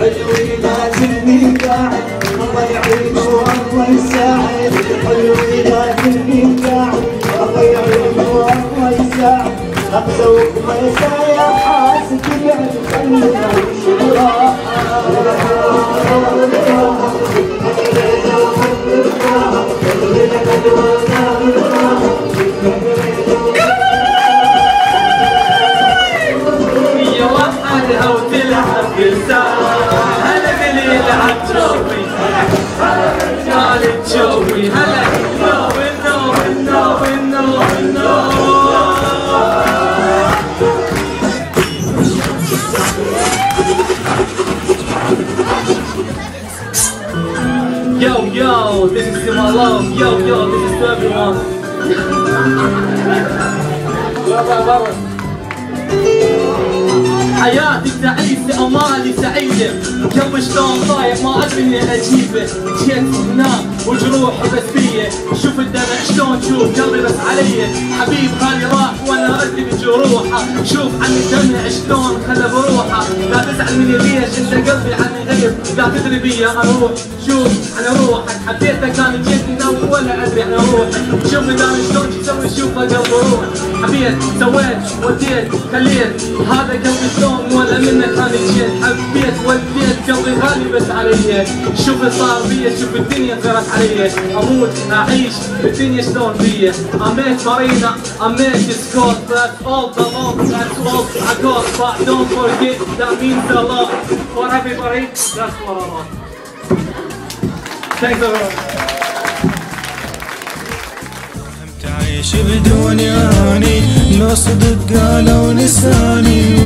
حلوين لازمني قاعد الله يعين والله يساعد حلوين لازمني قاعد الله يعين والله يساعد أبزوق ميسا يا حاسد يعني خلنا نشوفها هلا قليل عالجوي هلا الجوي هلا النو Yo, this is to my love. Yo, this is to everyone. حياتي تعيسة أمالي سعيدة قلبي شلون ضايع ما أدري إني أجيبه جيت هنا وجروحي بس بيه شوف الدمع شلون تشوف قلبي بس علي حبيب غالي راح وأنا أدري بجروحه شوف عن الدمع شلون خلى بروحه لا تزعل مني ليش أنت قلبي عني غير لا تدري بيا أروح شوف عن روحك حبيتك أنا جيت هنا ولا أدري عن روحك شوف الدمع شلون تسوي شوفه قلبي روح حبيت سويت وديت خليت هذا قلبي شلون ولا منك انا جيت حبيت وديت قلبي غالي بس علي شوف صار بيا شوف الدنيا غيرت علي اموت اعيش الدنيا شلون بيا اميت مارينا اميت سكوت that's all the love that's all I got but don't forget that means a lot for everybody that's what I want thanks everyone تعيش بدون اني لو صدق قالوا لساني